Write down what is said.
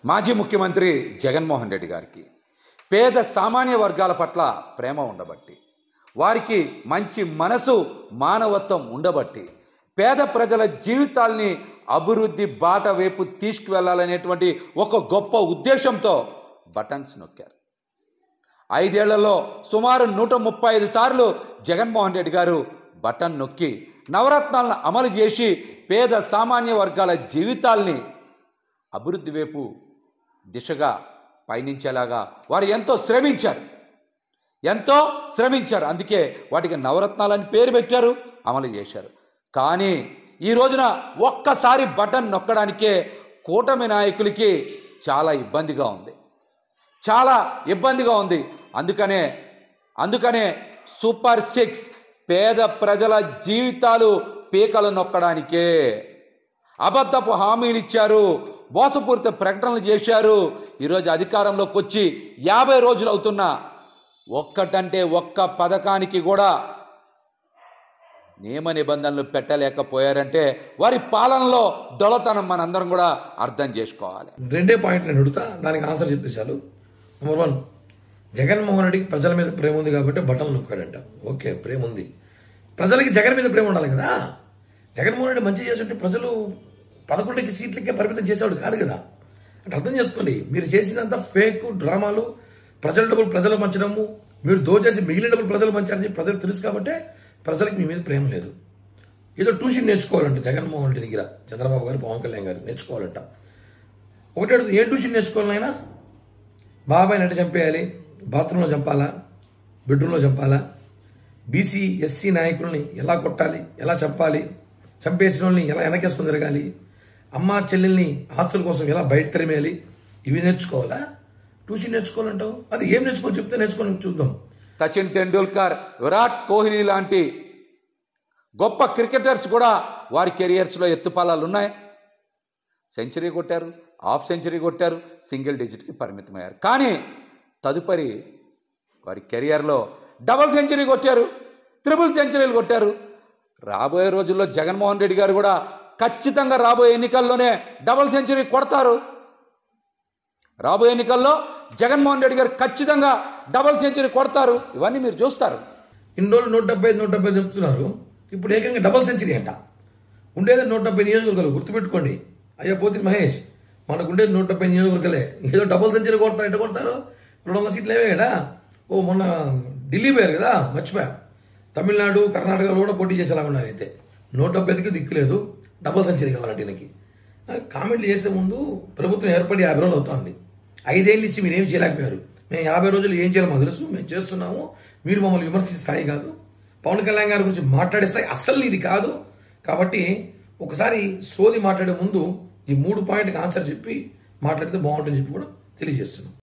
మాజీ ముఖ్యమంత్రి జగన్మోహన్ రెడ్డి గారికి పేద సామాన్య వర్గాల పట్ల ప్రేమ ఉండబట్టి, వారికి మంచి మనసు మానవత్వం ఉండబట్టి, పేద ప్రజల జీవితాల్ని అభివృద్ధి బాట వైపు తీసుకువెళ్లాలనేటువంటి ఒక గొప్ప ఉద్దేశంతో బటన్స్ నొక్కారు. 5 ఏళ్లలో సుమారు 135 సార్లు జగన్మోహన్ రెడ్డి గారు బటన్ నొక్కి నవరత్నాలను అమలు చేసి పేద సామాన్య వర్గాల జీవితాల్ని అభివృద్ధి వైపు దిశగా పయనించేలాగా వారు ఎంతో శ్రమించారు. అందుకే వాటికి నవరత్నాలని పేరు పెట్టారు, అమలు చేశారు. కానీ ఈ రోజున ఒక్కసారి బటన్ నొక్కడానికే కూటమి నాయకులకి చాలా ఇబ్బందిగా ఉంది. అందుకనే సూపర్ 6 పేద ప్రజల జీవితాలు పీకలు నొక్కడానికే అబద్ధపు హామీలు ఇచ్చారు, మోసపూరిత ప్రకటనలు చేశారు. ఈరోజు అధికారంలోకి వచ్చి 50 రోజులు అవుతున్నా ఒక్కటంటే ఒక్క పథకానికి కూడా నియమ నిబంధనలు పెట్టలేకపోయారంటే వారి పాలనలో దొలతనం మనందరం కూడా అర్థం చేసుకోవాలి. 2 పాయింట్లు నేను అడుగుతా, దానికి ఆన్సర్ చెప్తే చాలు. నెంబర్ 1, జగన్మోహన్ రెడ్డికి ప్రజల మీద ప్రేమ ఉంది కాబట్టి బటన్ నొక్కాడంట. ఓకే, ప్రేమ ఉంది. ప్రజలకి జగన్ మీద ప్రేమ ఉండాలి కదా. జగన్మోహన్ రెడ్డి మంచి చేస్తుంటే ప్రజలు 11 సీట్లకే పరిమితం చేసేవాడు కాదు కదా. అంటే అర్థం చేసుకోండి, మీరు చేసినంత ఫేక్ డ్రామాలు, ప్రజల డబ్బులు ప్రజలు పంచడము, మీరు దోచేసి మిగిలిన డబ్బులు ప్రజలు పంచారని చెప్పి ప్రజలకు తెలుసు కాబట్టి ప్రజలకు మీ మీద ప్రేమ లేదు. ఏదో ట్యూషన్ నేర్చుకోవాలంట జగన్మోహన్ రెడ్డి దగ్గర, చంద్రబాబు గారు, పవన్ కళ్యాణ్ గారు నేర్చుకోవాలంట. ఒకటి అడుగుతుంది, ఏ ట్యూషన్ నేర్చుకోవాలైనా? బాబాయ్ని అంటే చంపేయాలి, బాత్రూంలో చంపాలా, బెడ్రూమ్లో చంపాలా, బీసీ ఎస్సీ నాయకుల్ని ఎలా కొట్టాలి, ఎలా చంపాలి, చంపేసిన వాళ్ళని ఎలా వెనకేసుకుని తిరగాలి, అమ్మ చెల్లెల్ని ఆస్తుల కోసం ఎలా బయట తరిమేయాలి, ఇవి నేర్చుకోవాలా? ట్యూషన్ నేర్చుకోవాలంటావు? అది ఏం నేర్చుకోవాలి చెప్తే నేర్చుకోవాలని చూద్దాం. సచిన్ టెండూల్కర్, విరాట్ కోహ్లీ లాంటి గొప్ప క్రికెటర్స్ కూడా వారి కెరియర్స్లో ఎత్తుపాలాలు ఉన్నాయి. సెంచరీ కొట్టారు, హాఫ్ సెంచరీ కొట్టారు, సింగిల్ డిజిట్కి పరిమితమయ్యారు. కానీ తదుపరి వారి కెరియర్లో డబుల్ సెంచరీ కొట్టారు, ట్రిపుల్ సెంచరీలు కొట్టారు. రాబోయే రోజుల్లో జగన్మోహన్ రెడ్డి గారు కూడా ఖచ్చితంగా రాబోయే ఎన్నికల్లోనే డబుల్ సెంచరీ కొడతారు. రాబోయే ఎన్నికల్లో జగన్మోహన్ రెడ్డి గారు ఖచ్చితంగా డబుల్ సెంచరీ కొడతారు. ఇవన్నీ మీరు చూస్తారు. ఇన్ని రోజులు 175 చెప్తున్నారు, ఇప్పుడు ఏకంగా డబుల్ సెంచరీ అంట. ఉండేది 170 నియోజకవర్గాలు, గుర్తుపెట్టుకోండి. అయ్యా పోతిరి మహేష్, మనకు ఉండేది 170 నియోజకవర్గాలే, ఏదో డబుల్ సెంచరీ కొడతారు. ఎట్లా కొడతారు? 200 సీట్లు ఏవే కదా. మొన్న ఢిల్లీ పోయారు కదా, మర్చిపోయారు. తమిళనాడు, కర్ణాటకలో కూడా పోటీ చేసేలా ఉన్నారు. అయితే 170కి దిక్కులేదు, డబుల్ సెంచరీ కావాలంటే ఈయనకి. కామెంట్లు చేసే ముందు ప్రభుత్వం ఏర్పడి 50 రోజులు అవుతుంది. 5 ఏళ్ళు ఇచ్చి మీరేం చేయలేకపోయారు. మేము 50 రోజులు ఏం చేయాలో మాకు తెలుసు, మేము చేస్తున్నాము. మీరు మమ్మల్ని విమర్శించే స్థాయి కాదు, పవన్ కళ్యాణ్ గారి గురించి మాట్లాడే స్థాయి అస్సలు ఇది కాదు. కాబట్టి ఒకసారి సోది మాట్లాడే ముందు ఈ 3 పాయింట్కి ఆన్సర్ చెప్పి మాట్లాడితే బాగుంటుందని చెప్పి కూడా తెలియజేస్తున్నాం.